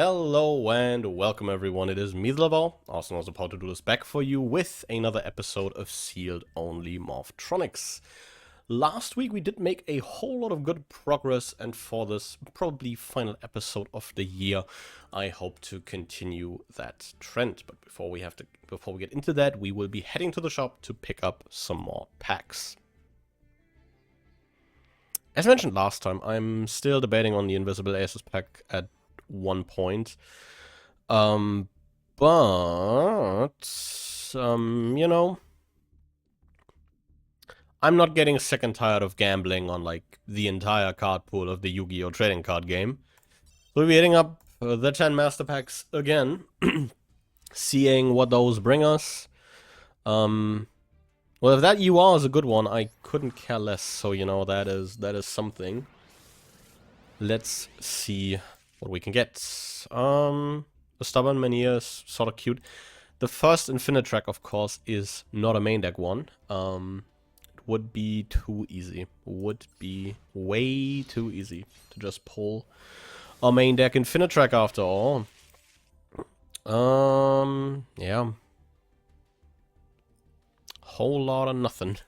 Hello and welcome everyone, it is me, the Level, also known as How to Do This, back for you with another episode of Sealed Only Morphtronics. Last week we did make a whole lot of good progress, and for this probably final episode of the year, I hope to continue that trend. But before we get into that, we will be heading to the shop to pick up some more packs. As mentioned last time, I'm still debating on the Invisible Aces pack at one point. You know, I'm not getting sick and tired of gambling on, like, the entire card pool of the Yu-Gi-Oh! Trading card game. So we'll be hitting up the 10 Master Packs again, seeing what those bring us. Well, if that UR is a good one, I couldn't care less, so, you know, that is something. Let's see what we can get. A Stubborn Mania is sort of cute. The first Infinite Track, of course, is not a main deck one. It would be too easy. Would be way too easy to just pull a main deck Infinite Track after all. Yeah. Whole lot of nothing.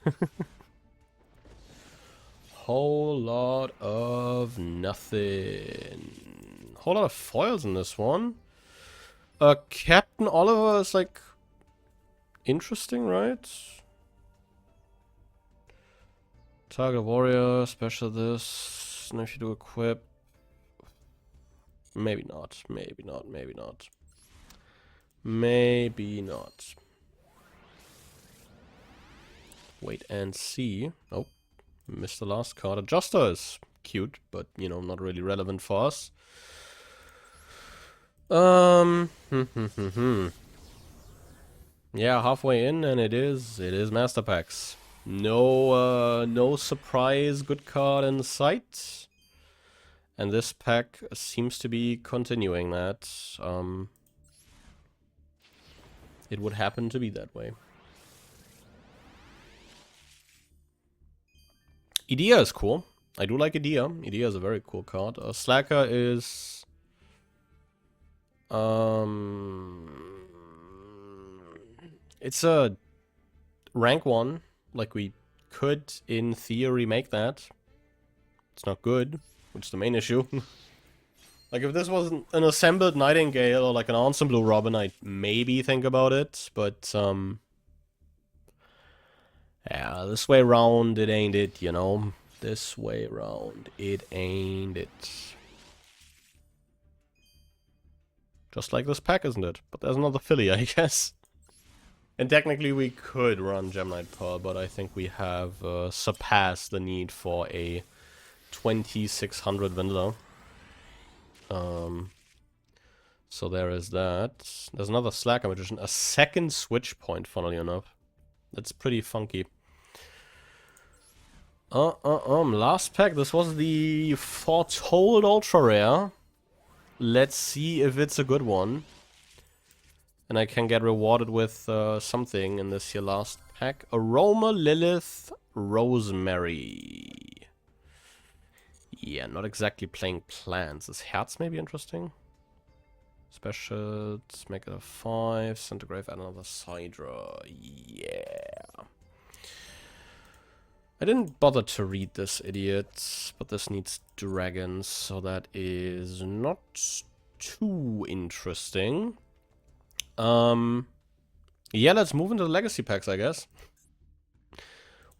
Whole lot of nothing. Whole lot of foils in this one. Captain Oliver is, like, interesting, right? Target warrior, special this. And if you do equip, maybe not, maybe not, maybe not. Maybe not. Wait and see. Oh, missed the last card. Adjuster is cute, but, you know, not really relevant for us. Yeah, halfway in, and it is Master Packs. No surprise good card in sight. And this pack seems to be continuing that. It would happen to be that way. Idea is cool. I do like Idea. Idea is a very cool card. Slacker is... it's a rank 1. Like, we could, in theory, make that. It's not good, which is the main issue. Like, if this was an assembled Nightingale or like an Ensemble Robin, I'd maybe think about it, but, yeah, this way round, it ain't it, you know? This way round, it ain't it. Just like this pack, isn't it? But there's another Philly, I guess. And technically we could run Gemini Pearl, but I think we have surpassed the need for a 2600 vanilla. So there is that. There's another Slacker Magician. A second switch point, funnily enough. That's pretty funky. Last pack. This was the Foretold Ultra Rare. Let's see if it's a good one. And I can get rewarded with something in this here last pack. Aroma, Lilith, Rosemary. Yeah, not exactly playing plants. This Herz may be interesting. Special, make it a 5. Centigrave, add another Sidra. Yeah. I didn't bother to read this, idiot, but this needs dragons, so that is not too interesting. Yeah, let's move into the legacy packs, I guess.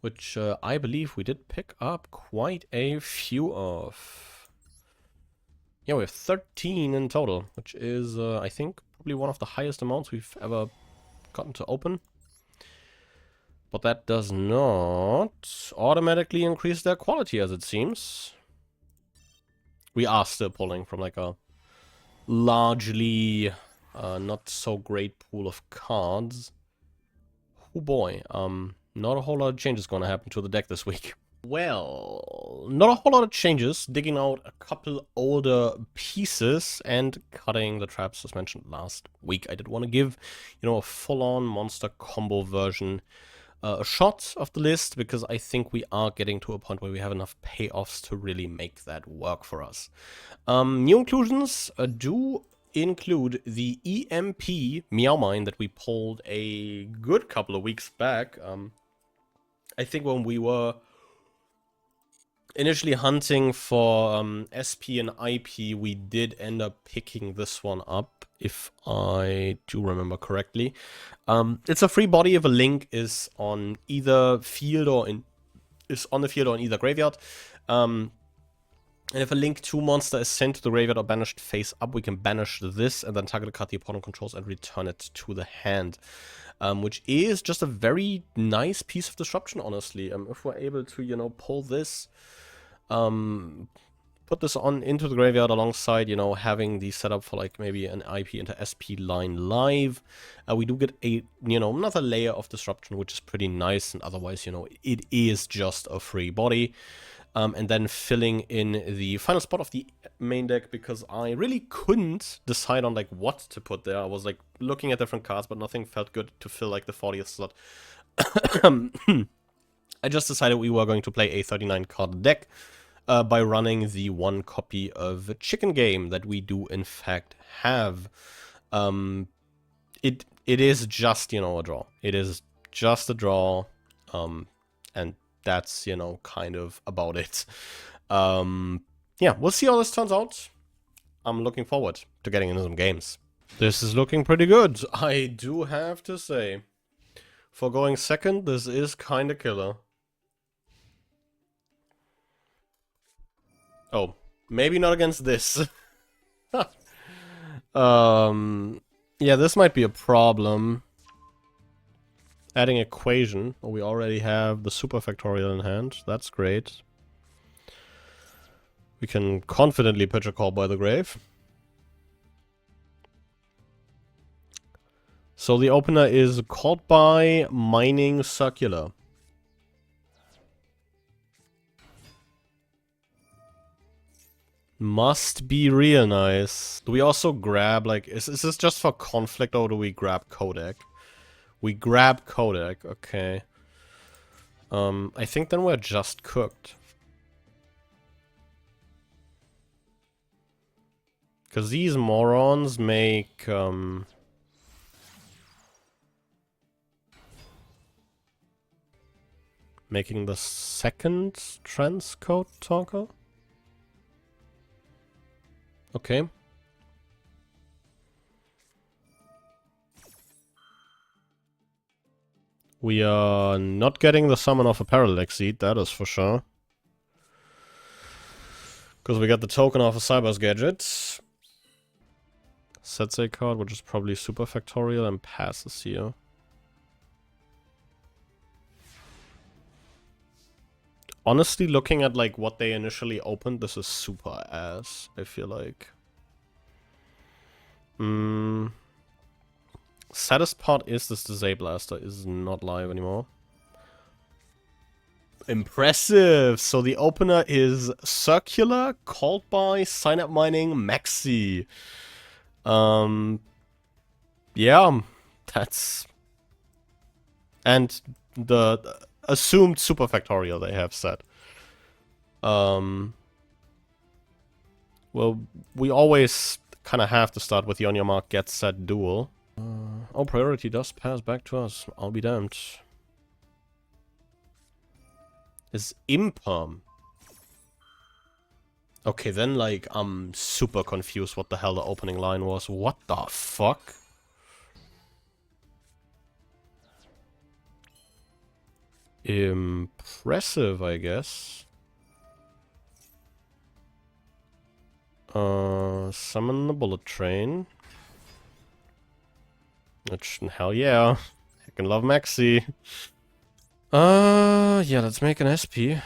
Which I believe we did pick up quite a few of. Yeah, we have 13 in total, which is, I think, probably one of the highest amounts we've ever gotten to open. But that does not automatically increase their quality, as it seems. We are still pulling from, like, a largely not so great pool of cards. Oh boy, not a whole lot of changes going to happen to the deck this week. Well, not a whole lot of changes. Digging out a couple older pieces and cutting the traps as mentioned last week. I did want to give, you know, a full-on monster combo version a shot of the list, because I think we are getting to a point where we have enough payoffs to really make that work for us. New inclusions do include the EMP Meow Mine that we pulled a good couple of weeks back. I think when we were initially hunting for SP and IP, we did end up picking this one up, if I do remember correctly. It's a free body if a link is on either field or in either graveyard. And if a link 2 monster is sent to the graveyard or banished face up, we can banish this and then target a card the opponent controls and return it to the hand. Which is just a very nice piece of disruption, honestly. If we're able to, you know, pull this, put this on into the graveyard alongside, you know, having the setup for like maybe an IP into SP line live, we do get a, you know, another layer of disruption, which is pretty nice. And otherwise, you know, it is just a free body. And then filling in the final spot of the main deck, because I really couldn't decide on like what to put there. I was like looking at different cards, but nothing felt good to fill like the 40th slot. I just decided we were going to play a 39 card deck by running the 1 copy of Chicken Game that we do in fact have. It is just, you know, a draw. It is just a draw, and that's, you know, kind of about it. Yeah, we'll see how this turns out. I'm looking forward to getting into some games. This is looking pretty good, I do have to say. For going second, this is kinda killer. Oh, maybe not against this. Yeah, this might be a problem. Adding equation. Oh, we already have the super factorial in hand. That's great. We can confidently pitch a call by the grave. So the opener is called by Mining Circular. Must be real nice. Do we also grab, like, is this just for conflict or do we grab Kodak? We grab Kodak, okay. I think then we're just cooked. Because these morons make, making the second transcode talker? Okay. We are not getting the summon of a Parallax Seed, that is for sure. Because we got the token of a Cyber's Gadget. Sets a card, which is probably super factorial and passes here. Honestly, looking at like what they initially opened, this is super ass, I feel like. Saddest part is this Disablaster is not live anymore. Impressive! So the opener is Circular, called by Synapse Mining Maxi. Yeah, that's... And the assumed super factorial they have set. Well, we always kind of have to start with the on your mark, get set, duel. Oh, priority does pass back to us. I'll be damned. Is imperm. Okay, then, like, I'm super confused what the hell the opening line was. What the fuck? Impressive, I guess. Summon the bullet train. Which, hell yeah. I can love Maxi. Yeah, let's make an SP.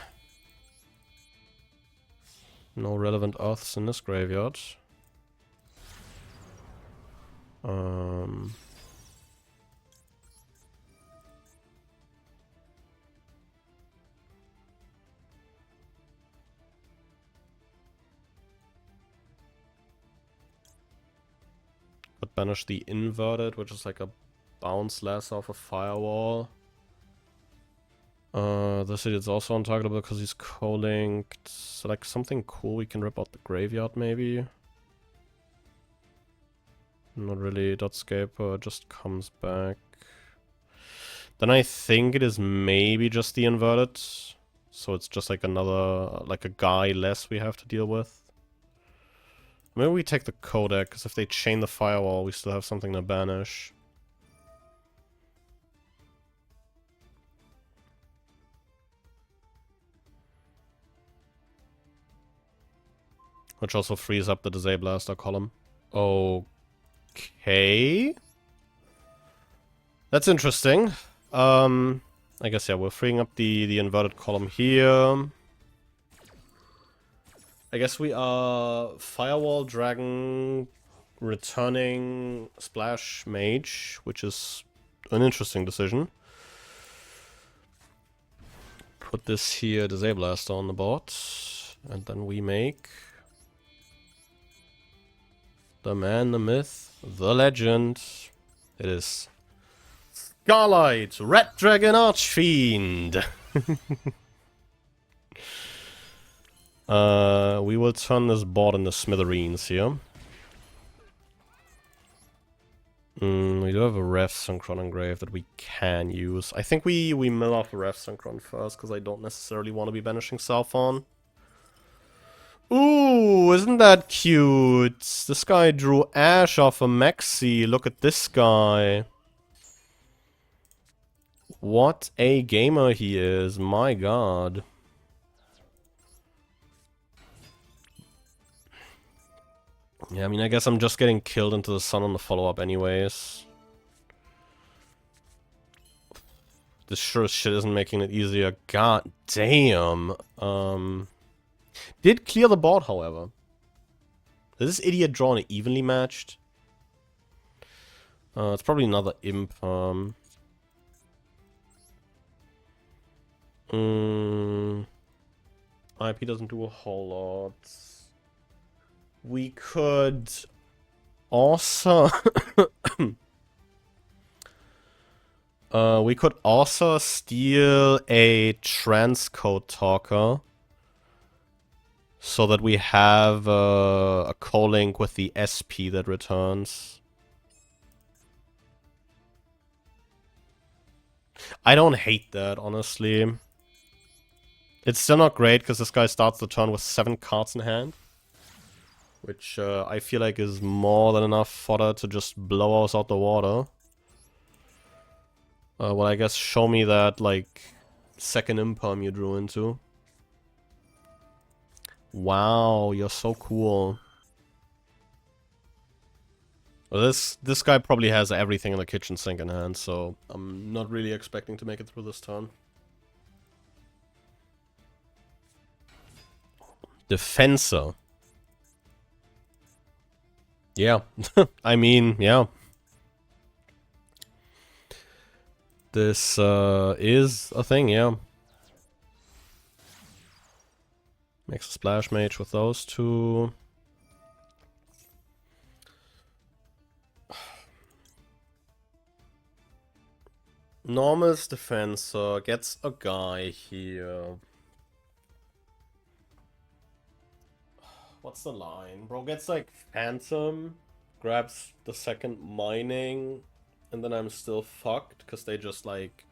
No relevant earths in this graveyard. Could banish the inverted, which is like a bounce less off a firewall. This idiot's also untargetable because he's co-linked. So like something cool we can rip out the graveyard maybe. Not really. Dotscaper just comes back. Then I think it is maybe just the inverted. So it's just like another, like a guy less we have to deal with. Maybe we take the codec, because if they chain the firewall, we still have something to banish. Which also frees up the Disablaster column. Okay. That's interesting. I guess, yeah, we're freeing up the inverted column here. I guess we are Firewall, Dragon, returning Splash Mage, which is an interesting decision. Put this here, Disablaster on the board, and then we make the man, the myth, the legend. It is Scarlight, Red Dragon Archfiend. We will turn this board into smithereens here. We do have a Ref Synchron engraved that we can use. I think we mill off a Ref Synchron first, because I don't necessarily want to be banishing Salphon. Ooh, isn't that cute? This guy drew Ash off a Maxi. Look at this guy. What a gamer he is, my god. Yeah, I mean, I guess I'm just getting killed into the sun on the follow-up anyways. This sure as shit isn't making it easier. God damn. Did clear the board, however. Does this idiot draw an evenly matched? It's probably another imp. IP doesn't do a whole lot. We could also steal a transcode talker so that we have a co-link with the SP that returns. I don't hate that, honestly. It's still not great because this guy starts the turn with 7 cards in hand. Which I feel like is more than enough fodder to just blow us out the water. Well, I guess show me that, like, second imperm you drew into. Wow, you're so cool. Well, this guy probably has everything in the kitchen sink in hand, so I'm not really expecting to make it through this turn. Defensor. Yeah, I mean, yeah. This is a thing, yeah. Makes a Splash Mage with those two. Enormous Defensor gets a guy here. What's the line? Bro gets like Phantom, grabs the second mining, and then I'm still fucked because they just like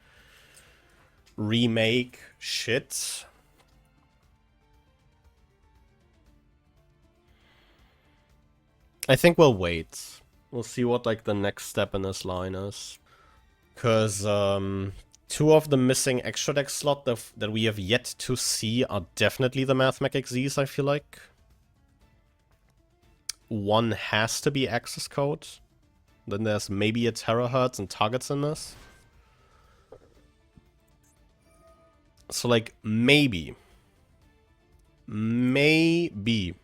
remake shit. I think we'll wait. We'll see what like the next step in this line is. Because 2 of the missing extra deck slot that we have yet to see are definitely the Mathmech Xyz, I feel like. One has to be access code. Then there's maybe a terahertz and targets in this. So like maybe. Maybe.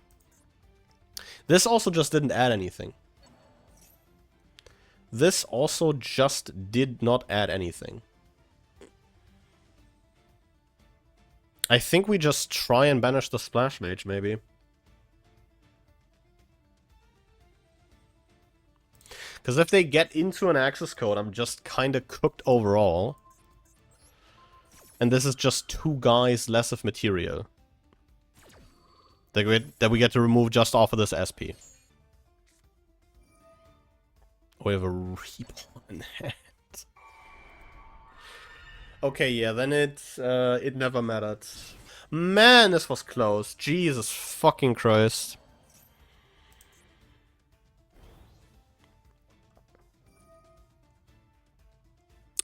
This also just didn't add anything. This also just did not add anything. I think we just try and banish the Splash Mage, maybe. Because if they get into an access code, I'm just kind of cooked overall. And this is just 2 guys less of material that we get to remove just off of this SP. We have a Reborn in hand. Okay, yeah, then it never mattered. Man, this was close. Jesus fucking Christ.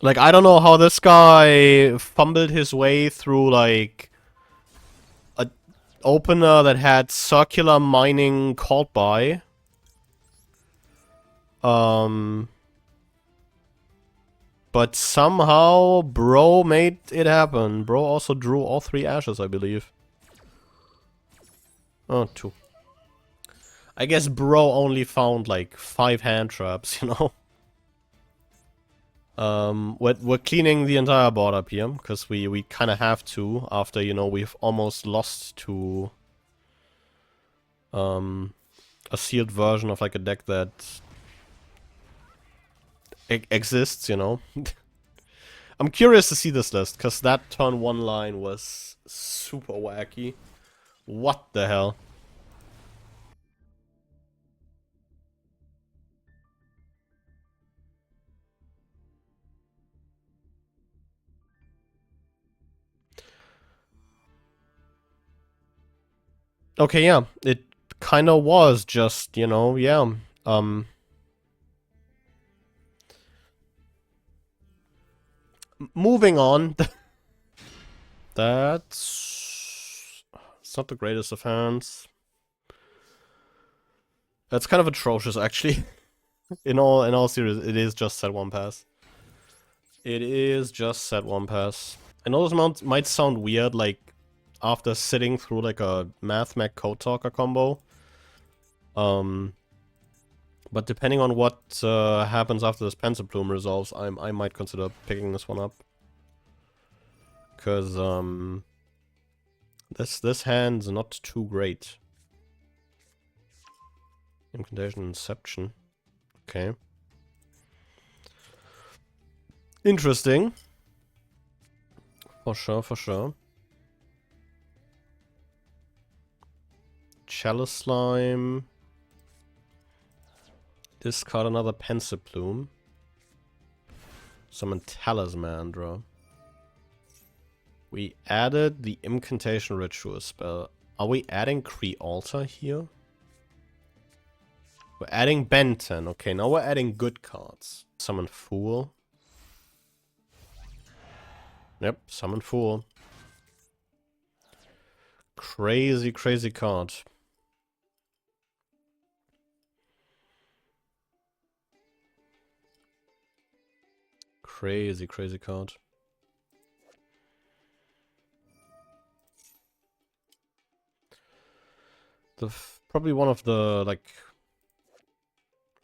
Like, I don't know how this guy fumbled his way through, like, a opener that had circular mining called by. But somehow, bro made it happen. Bro also drew all 3 ashes, I believe. Oh, 2. I guess bro only found, like, 5 hand traps, you know? We're cleaning the entire board up here, because we kind of have to, after, you know, we've almost lost to a sealed version of, like, a deck that exists, you know? I'm curious to see this list, because that turn 1 line was super wacky. What the hell? Okay, yeah, it kind of was just, you know, yeah, moving on. It's not the greatest of hands. That's kind of atrocious, actually. in all seriousness, it is just set 1 pass. It is just set 1 pass. I know this might sound weird, like, after sitting through, like, a Math Mech Code Talker combo. But depending on what happens after this Pencil Plume resolves, I might consider picking this one up. Because, this hand's not too great. Incantation Inception. Okay. Interesting. For sure, for sure. Chalice Slime. Discard another Pencil Plume. Summon Talisman draw. We added the Incantation Ritual spell. Are we adding Kree Altar here? We're adding Benton. Okay, now we're adding good cards. Summon Fool. Yep, Summon Fool. Crazy, crazy card. Crazy, crazy card. Probably one of the, like,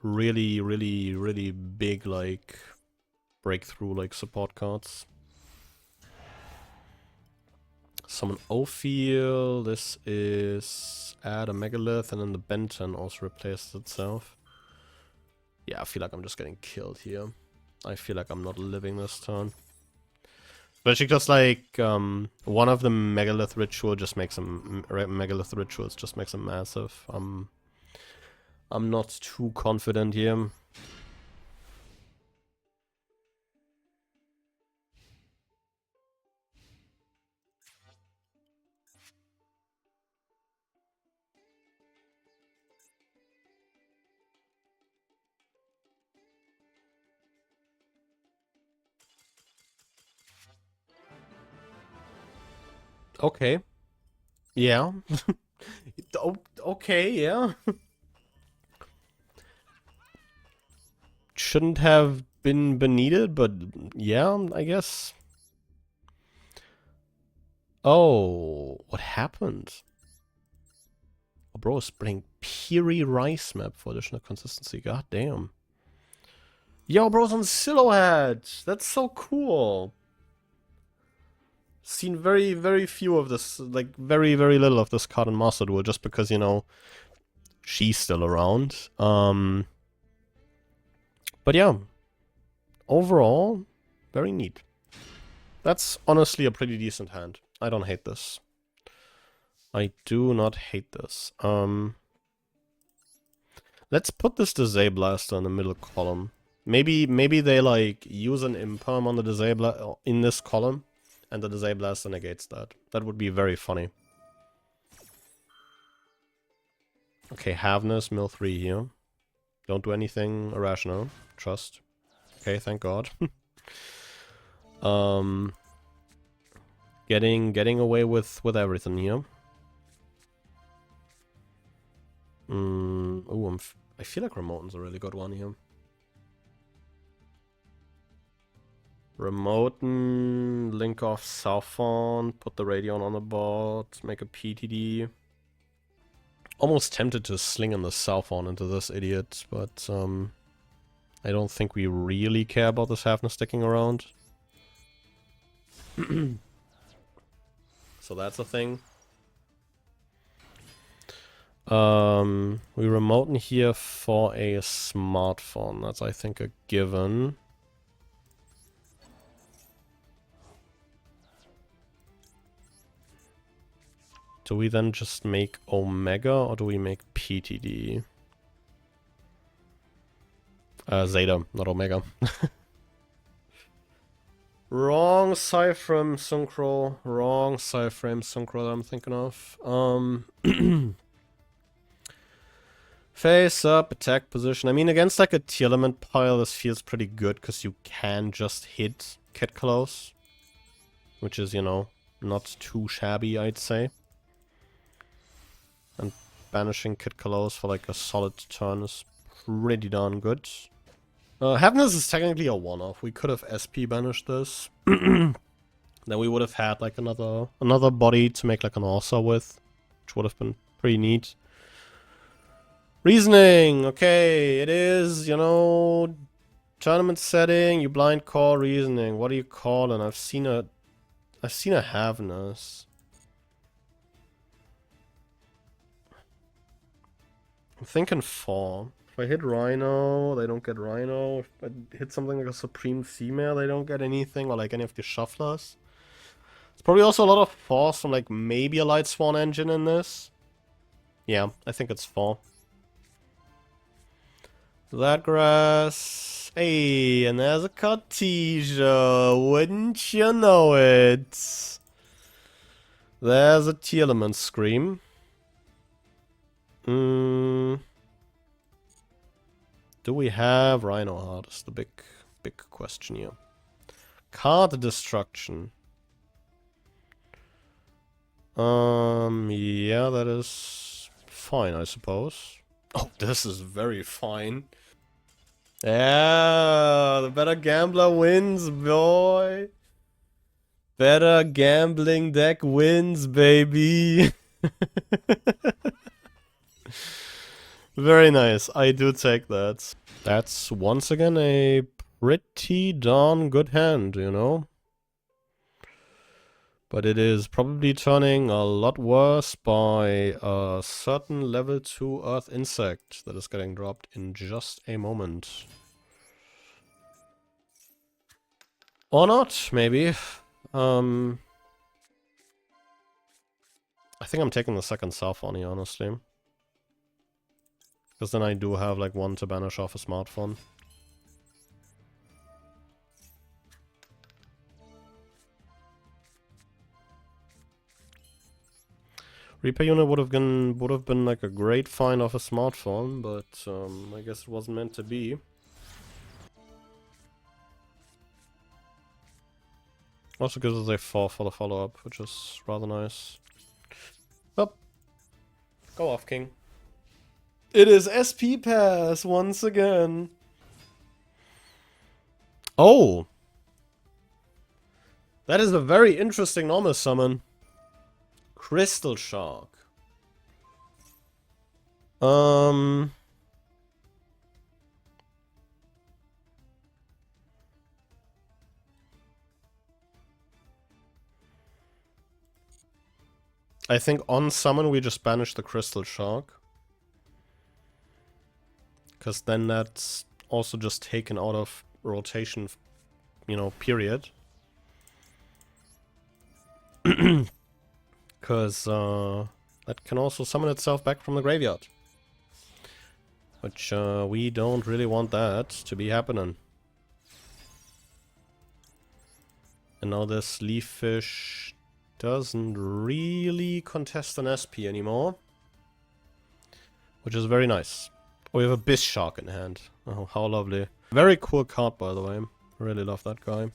really, really, really big, like, breakthrough, like, support cards. Summon Ophiel. This is add a Megalith, and then the Benton also replaces itself. Yeah, I feel like I'm just getting killed here. I feel like I'm not living this turn. Especially because, like, one of the Megalith rituals just makes them massive. I'm not too confident here. Okay. Yeah. Okay, yeah. Shouldn't have been needed, but yeah, I guess. Oh, what happened? Oh, bro is playing Piri Rice map for additional consistency. God damn. Yo, bro's on Silhouette. That's so cool. Seen very, very few of this, like, very, very little of this card in Master Duel, just because, you know, she's still around. But yeah, overall, very neat. That's honestly a pretty decent hand. I don't hate this. I do not hate this. Let's put this Disablaster in the middle column. Maybe they like use an imperm on the Disabler in this column, and the Disablaster negates that. That would be very funny. Okay, Haveness, mill 3 here. Don't do anything irrational. Trust. Okay, thank God. Getting away with everything here. Oh, I feel like Remoten's a really good one here. Remoten, link off Southbound, put the Radion on the board, make a PTD. Almost tempted to sling in the Southbound into this idiot, but I don't think we really care about this Hafner sticking around. So that's a thing. We remoten here for a smartphone. That's, I think, a given. Do we then just make Omega or do we make PTD? Zeta, not Omega. Wrong Cyframe Synchro. Wrong Cyframe Synchro that I'm thinking of. Face up, attack position. I mean, against like a Tearlament pile, this feels pretty good because you can just hit Kit Close. Which is, you know, not too shabby, I'd say. And banishing Kit Close for like a solid turn is pretty darn good. Happiness is technically a one-off. We could have SP banished this. Then we would have had like another body to make like an Orsa with, which would have been pretty neat. Reasoning, okay, it is, you know, tournament setting, you blind call reasoning. What do you call it? I've seen a Haveness. I'm thinking 4. If I hit Rhino, they don't get Rhino. If I hit something like a Supreme Female, they don't get anything, or like any of the Shufflers. There's probably also a lot of force from like maybe a Light Swan engine in this. Yeah, I think it's 4. That grass. Hey, and there's a Cartesia. Wouldn't you know it? There's a Tearlament Scream. Do we have Rhino Heart? Is the big question here. Card destruction. Yeah, that is fine, I suppose. Oh, this is very fine. Yeah, the better gambler wins, boy. Better gambling deck wins, baby. Very nice. I do take that. That's once again a pretty darn good hand, you know? But it is probably turning a lot worse by a certain level 2 Earth Insect that is getting dropped in just a moment. Or not, maybe. I think I'm taking the second Southbound here, honestly. Because then I do have like 1 to banish off a smartphone. Reaper unit would have been like a great find off a smartphone, but I guess it wasn't meant to be. Also gives us a 4 for the follow-up, which is rather nice. Up. Go off, King. It is SP pass once again. Oh! That is a very interesting normal summon. Crystal Shark. I think on summon we just banish the Crystal Shark. Because then that's also just taken out of rotation, you know, period. Because that can also summon itself back from the graveyard. Which, we don't really want that to be happening. And now this leaf fish doesn't really contest an SP anymore. Which is very nice. We have a Biss Shark in hand. Oh, how lovely. Very cool card, by the way. Really love that guy.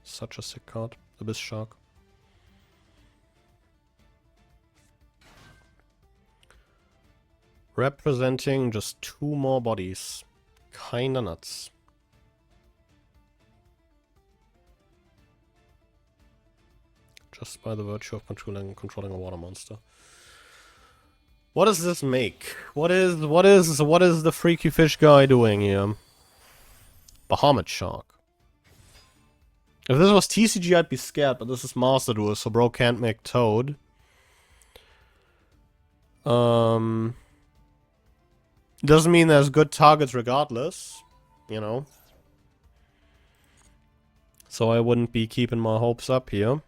Such a sick card. The Biss Shark. Representing just 2 more bodies. Kinda nuts. Just by the virtue of controlling a water monster. What does this make? What is the freaky fish guy doing here? Bahamut Shark. If this was TCG, I'd be scared, but this is Master Duel, so bro can't make Toad. Doesn't mean there's good targets regardless, you know. So I wouldn't be keeping my hopes up here.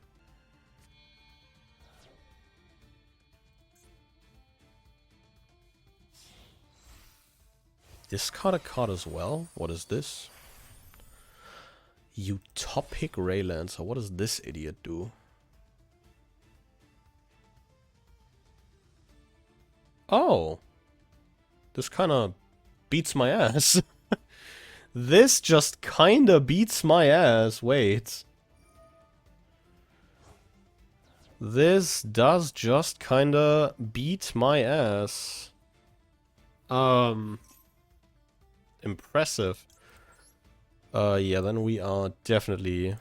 Discard a card as well? What is this? Utopic Raylancer. What does this idiot do? Oh. This kinda beats my ass. This just kinda beats my ass. Wait. This does just kinda beat my ass. Impressive. Yeah, then we are definitely...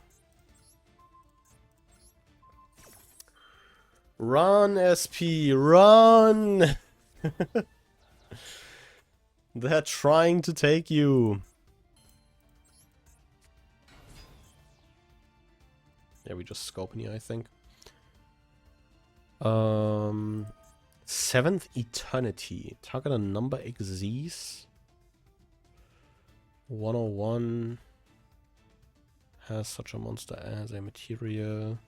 Run, SP, run! They're trying to take you. Yeah, we just scope in here, I think. 7th Eternity. Target a number exists. 101 has such a monster as a material.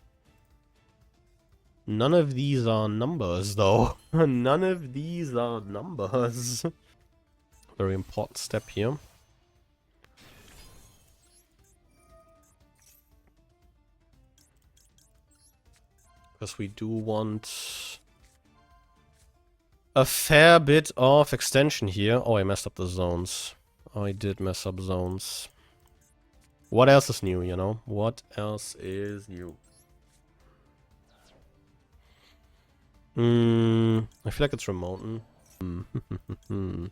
None of these are numbers, though. None of these are numbers. Very important step here. Because we do want a fair bit of extension here. Oh, I messed up the zones. I did mess up zones. What else is new, you know? What else is new? I feel like it's Remoten. Can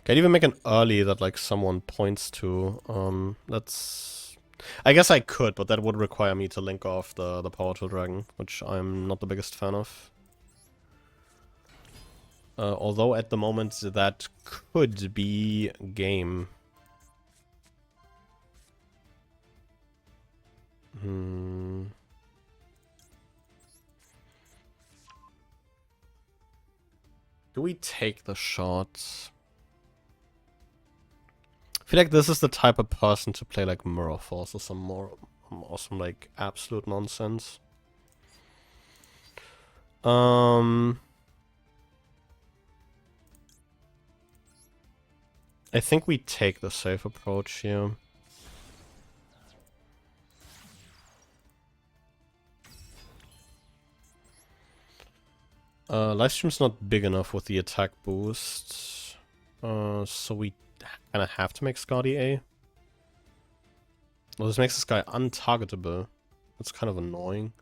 I even make an early that like someone points to? That's... I guess I could, but that would require me to link off the Power Tool Dragon, which I'm not the biggest fan of. Although at the moment that could be game. Do we take the shot? I feel like this is the type of person to play like Mirror Force or some more awesome like absolute nonsense. I think we take the safe approach here. Livestream's not big enough with the attack boost. So we kind of have to make Skadi A. Well, this makes this guy untargetable. That's kind of annoying.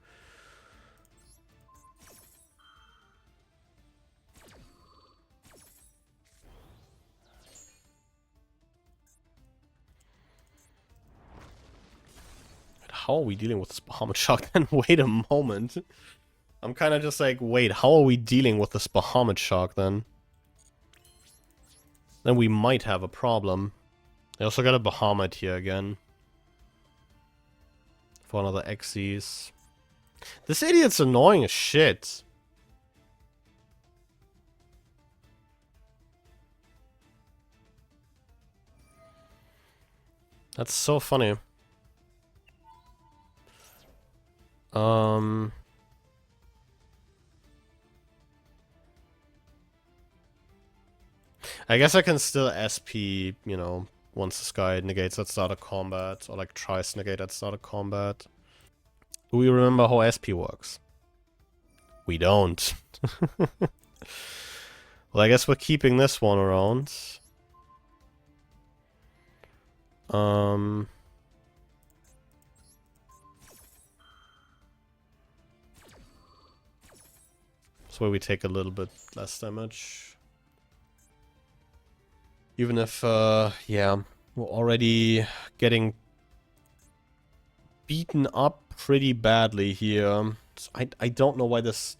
How are we dealing with this Bahamut Shark then? Wait a moment. I'm kind of just like, wait, how are we dealing with this Bahamut Shark then? Then we might have a problem. I also got a Bahamut here again. For another Xyz. This idiot's annoying as shit. That's so funny. I guess I can still SP, you know, once this guy negates at start of combat, or like tries to negate at start of combat. Do we remember how SP works? We don't. Well, I guess we're keeping this one around. So we take a little bit less damage. Even if, yeah, we're already getting beaten up pretty badly here. So I don't know why this...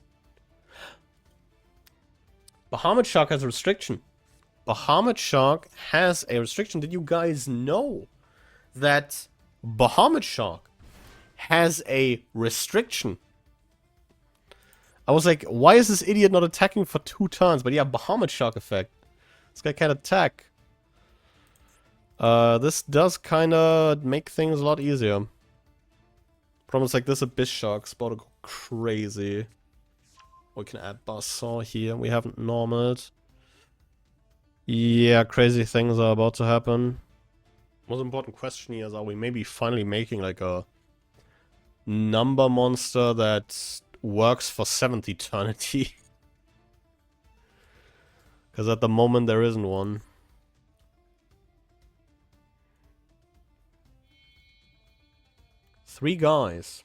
Bahamut Shark has a restriction. Bahamut Shark has a restriction. Did you guys know that Bahamut Shark has a restriction? I was like, why is this idiot not attacking for 2 turns? But yeah, Bahamut Shark effect. This guy can't attack. This does kinda make things a lot easier. Problem is like this Abyss Shark's about to go crazy. We can add Buzzsaw here. We haven't normaled. Yeah, crazy things are about to happen. Most important question here is, are we maybe finally making like a number monster that works for 7th Eternity? Because at the moment there isn't one. Three guys.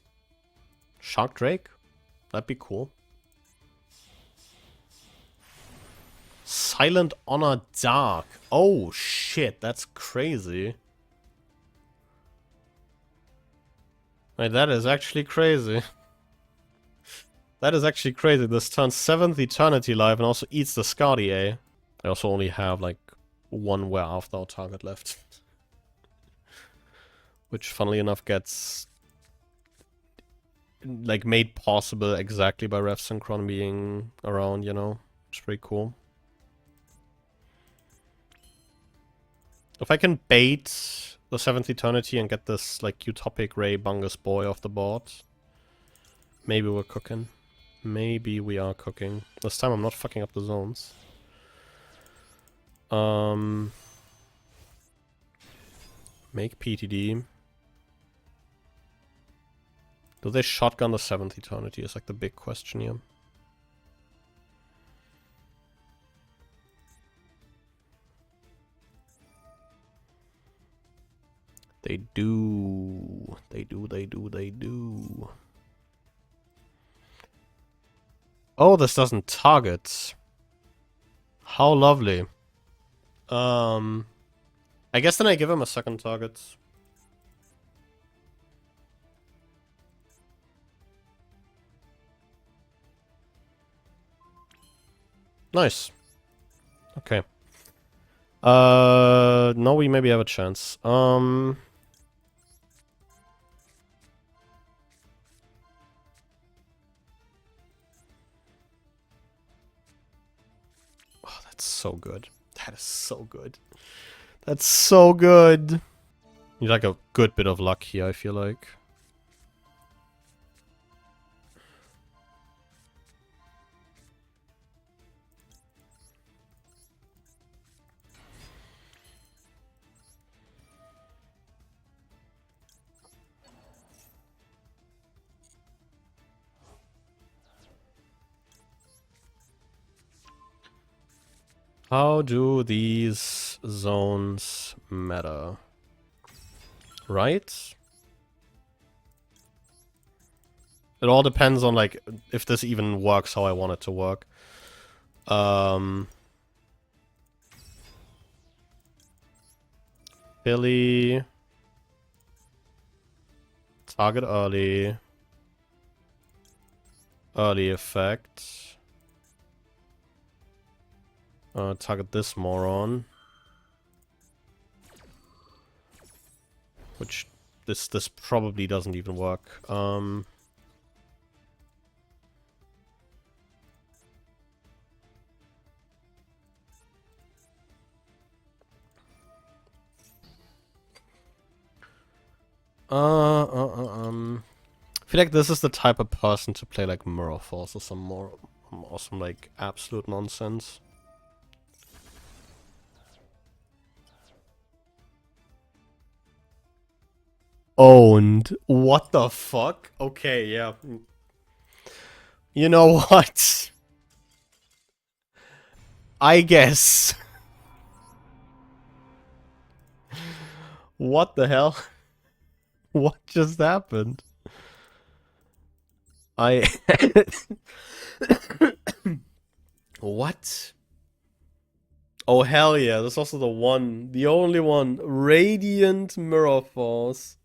Shark Drake? That'd be cool. Silent Honor Dark. Oh shit, that's crazy. Wait, that is actually crazy. That is actually crazy. This turns 7th Eternity live and also eats the Scardier. I also only have like 1 Wear After our target left. Which funnily enough gets like made possible exactly by Ref Synchron being around, you know? Which is pretty cool. If I can bait the 7th Eternity and get this like Utopic Ray Bungus Boy off the board, maybe we're cooking. Maybe we are cooking. This time I'm not fucking up the zones. Make PTD. Do they shotgun the 7th Eternity is like the big question here. They do. They do. Oh, this doesn't target. How lovely. I guess then I give him a second target. Nice. Okay. Now we maybe have a chance. Oh, that's so good. That is so good. That's so good. Need like a good bit of luck here, I feel like. How do these zones matter? Right? It all depends on, like, if this even works how I want it to work. Billy. Target early. Early effect. Target this moron. Which this probably doesn't even work. I feel like this is the type of person to play like Mirror Force or some more awesome like absolute nonsense. Owned. What the fuck? Okay, yeah. You know what? I guess. What the hell? What just happened? What? Oh hell yeah, that's also the only one. Radiant Mirror Force.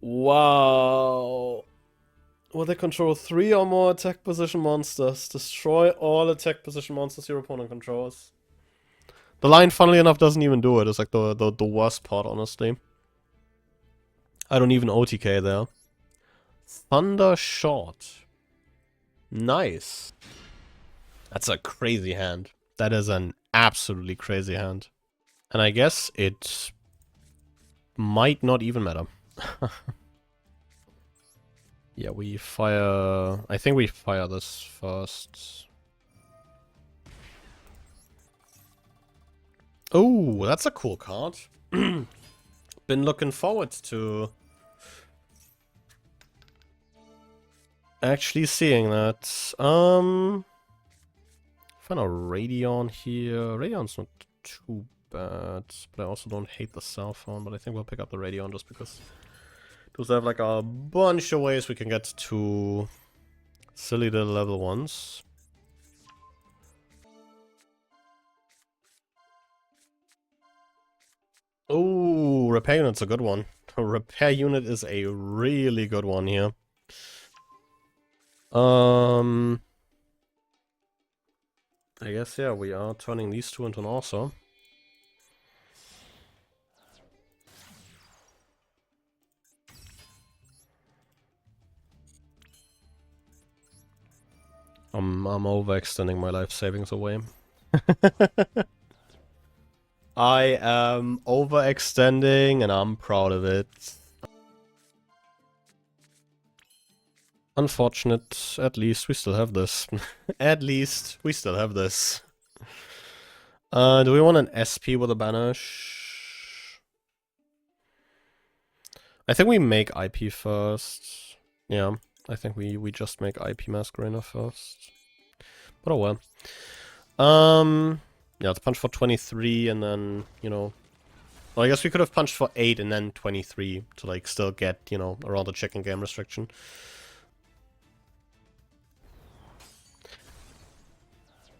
Wow. Will they control 3 or more attack position monsters? Destroy all attack position monsters your opponent controls. The line, funnily enough, doesn't even do it. It's like the worst part, honestly. I don't even OTK there. Thunder Short. Nice. That's a crazy hand. That is an absolutely crazy hand. And I guess it might not even matter. Yeah, we fire... I think we fire this first. Oh, that's a cool card. Been looking forward to actually seeing that. Find a Radion here. Radion's not too bad, but I also don't hate the cell phone, but I think we'll pick up the Radion just because those have like a bunch of ways we can get to silly little level 1s. Oh, repair unit's a good one. Repair unit is a really good one here. I guess, yeah, we are turning these two into an also. I'm overextending my life savings away. I am overextending and I'm proud of it. Unfortunate, at least we still have this. At least we still have this. Do we want an SP with a banish? I think we make IP first. Yeah, I think we just make IP Masquerader first. But oh well. Yeah, let's punch for 23 and then, you know... Well, I guess we could have punched for 8 and then 23 to, like, still get, you know, around the chicken game restriction.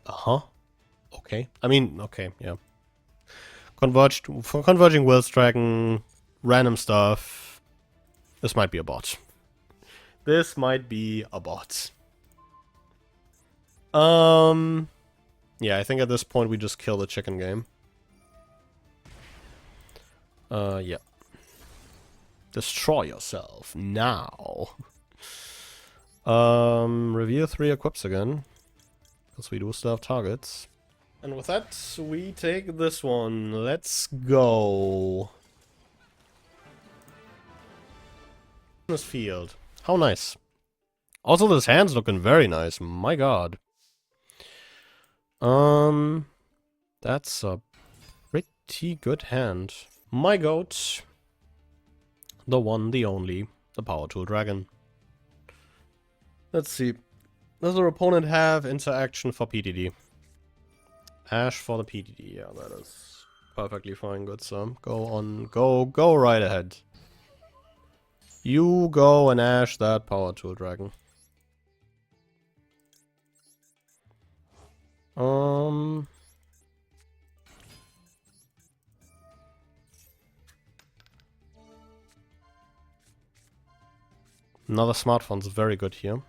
Uh-huh. Okay. I mean, okay, yeah. For converging Will's Dragon, random stuff. This might be a bot. This might be a bot. Yeah, I think at this point we just kill the chicken game. Yeah. Destroy yourself now. Reveal 3 equips again. Because we do still have targets. And with that, we take this one. Let's go. This field. How nice. Also, this hand's looking very nice. My god. That's a pretty good hand. My goat. The one, the only. The Power Tool Dragon. Let's see. Does our opponent have interaction for PDD? Ash for the PDD. Yeah, that is perfectly fine, good sir. Go on. Go right ahead. You go and Ash that Power Tool Dragon. Another smartphone's very good here.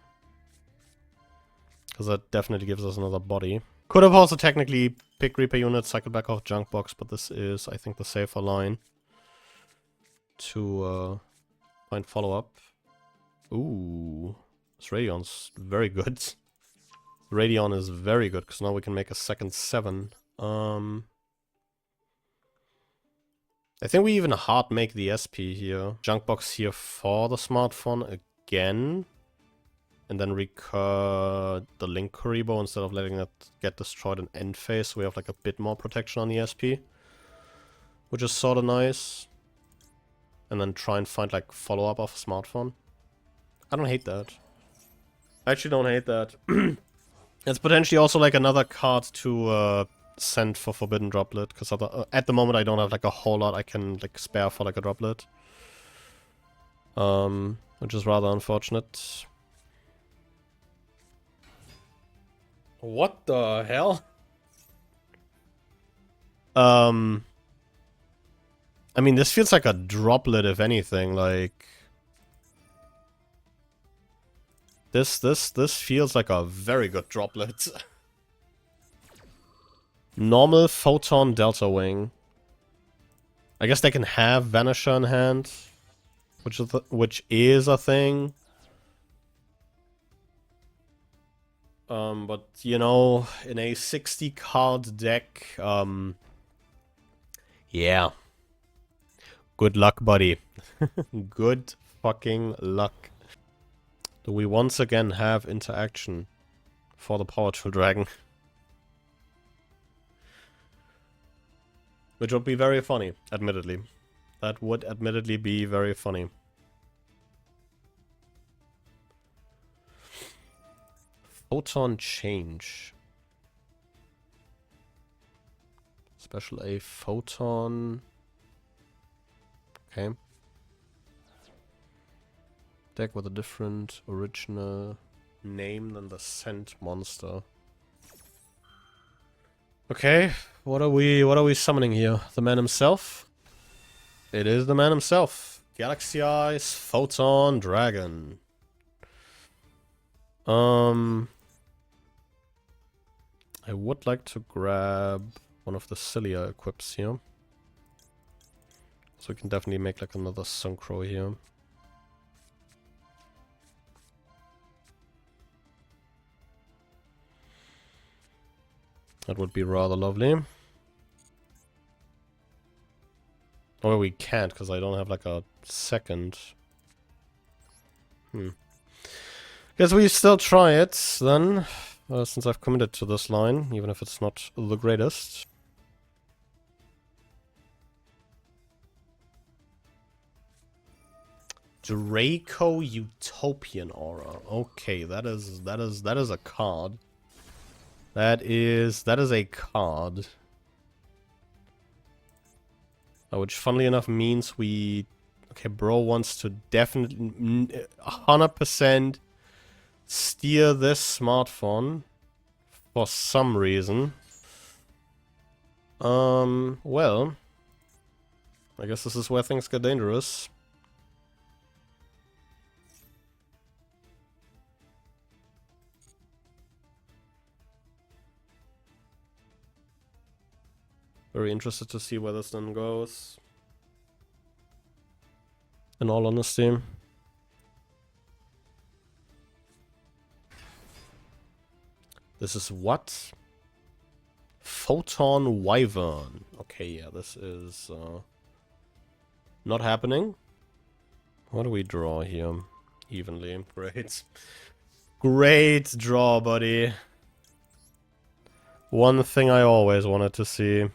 Because that definitely gives us another body. Could have also technically picked Reaper unit, cycle back off Junk Box, but this is, I think, the safer line. To find follow-up. Ooh. This Radion's very good. Radion is very good, because now we can make a second 7. I think we even hard make the SP here. Junk Box here for the smartphone again. And then recur the Link Kuribo instead of letting it get destroyed in end phase. So we have like a bit more protection on the SP. Which is sort of nice. And then try and find like follow-up of a smartphone. I don't hate that. I actually don't hate that. It's potentially also like another card to send for Forbidden Droplet, because at the moment I don't have like a whole lot I can like spare for like a droplet. Which is rather unfortunate. What the hell? I mean, this feels like a droplet, if anything. Like this feels like a very good droplet. Normal Photon Delta Wing. I guess they can have Vanisher in hand, which is a thing. But you know, in a 60 card deck, yeah. Good luck, buddy. Good fucking luck. Do we once again have interaction for the Powerful Dragon? Which would be very funny, admittedly. That would admittedly be very funny. Photon Change. Special A Photon. Okay. Deck with a different original name than the Scent monster. Okay, what are we summoning here? The man himself? It is the man himself. Galaxy Eyes Photon Dragon. I would like to grab one of the Cilia equips here. So we can definitely make like another Synchro here. That would be rather lovely. Or we can't, because I don't have like a second. Guess we still try it, then. Since I've committed to this line, even if it's not the greatest. Draco Utopian Aura. Okay, that is a card. That is a card. Which, funnily enough, means we... Okay, bro wants to definitely 100% steer this smartphone for some reason. Well, I guess this is where things get dangerous. Very interested to see where this then goes. In all honesty. This is what? Photon Wyvern. Okay, yeah, this is not happening. What do we draw here? Evenly. Great. Great draw, buddy. One thing I always wanted to see.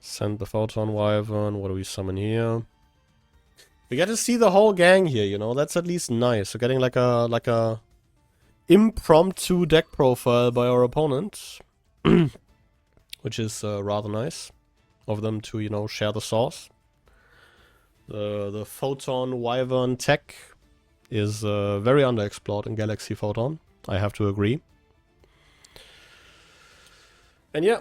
Send the Photon Wyvern. What do we summon here? We get to see the whole gang here, you know. That's at least nice. We're getting like a impromptu deck profile by our opponent, which is rather nice of them to, you know, share the sauce. The Photon Wyvern tech is very underexplored in Galaxy Photon. I have to agree. And yeah,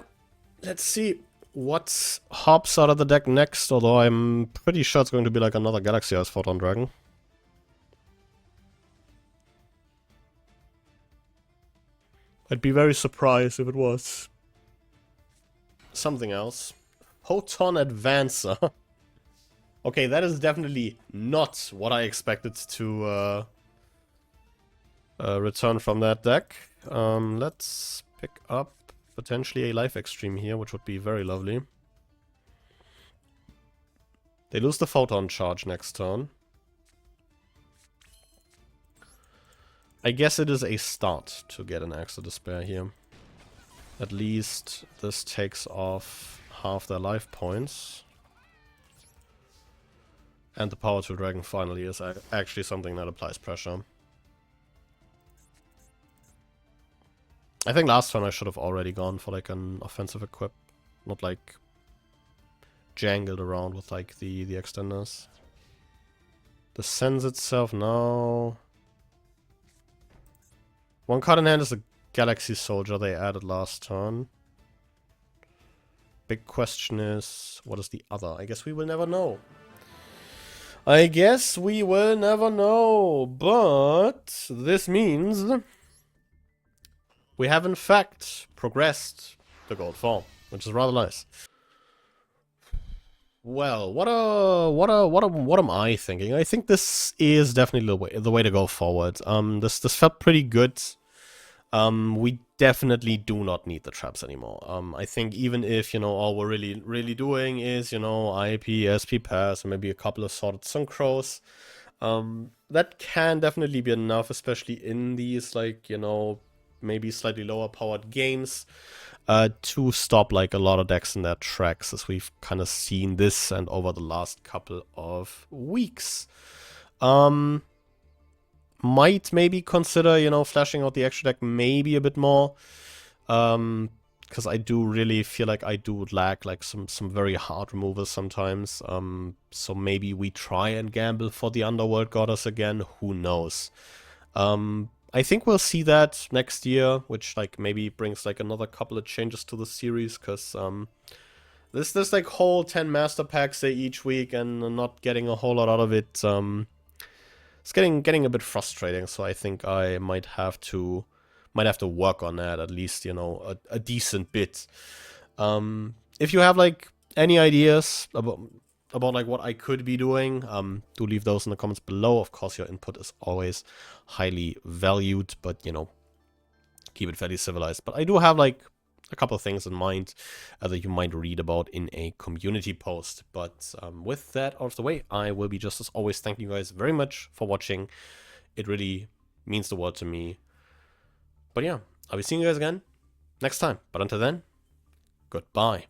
let's see what hops out of the deck next, although I'm pretty sure it's going to be like another Galaxy Eyes Photon Dragon. I'd be very surprised if it was something else. Photon Advancer. Okay, that is definitely not what I expected to return from that deck. Let's pick up potentially a Life Extreme here, which would be very lovely. They lose the Photon Charge next turn. I guess it is a start to get an Axe of Despair here. At least this takes off half their life points. And the power to dragon finally is actually something that applies pressure. I think last turn I should have already gone for like an offensive equip, not like jangled around with like the extenders. The sense itself now. One card in hand is a Galaxy Soldier they added last turn. Big question is, what is the other? I guess we will never know. I guess we will never know, but this means we have in fact progressed the gold form, which is rather nice. Well, what am I thinking? I think this is definitely the way to go forward. This felt pretty good. We definitely do not need the traps anymore. I think even if, you know, all we're really doing is, you know, IP, SP pass, and maybe a couple of sorted synchros, that can definitely be enough, especially in these, like, you know, maybe slightly lower powered games, to stop, like, a lot of decks in their tracks, as we've kind of seen this and over the last couple of weeks. Might maybe consider, you know, flashing out the extra deck maybe a bit more. Because I do really feel like I do lack like some very hard removers sometimes. So maybe we try and gamble for the Underworld Goddess again. Who knows? I think we'll see that next year, which like maybe brings like another couple of changes to the series. Because this like whole 10 master packs say each week and not getting a whole lot out of it. It's getting a bit frustrating, so I think I might have to work on that at least, you know, a decent bit. If you have like any ideas about like what I could be doing, do leave those in the comments below. Of course, your input is always highly valued, but you know, keep it fairly civilized. But I do have like a couple of things in mind that you might read about in a community post. But with that out of the way, I will be just as always thanking you guys very much for watching. It really means the world to me. But yeah, I'll be seeing you guys again next time. But until then, goodbye.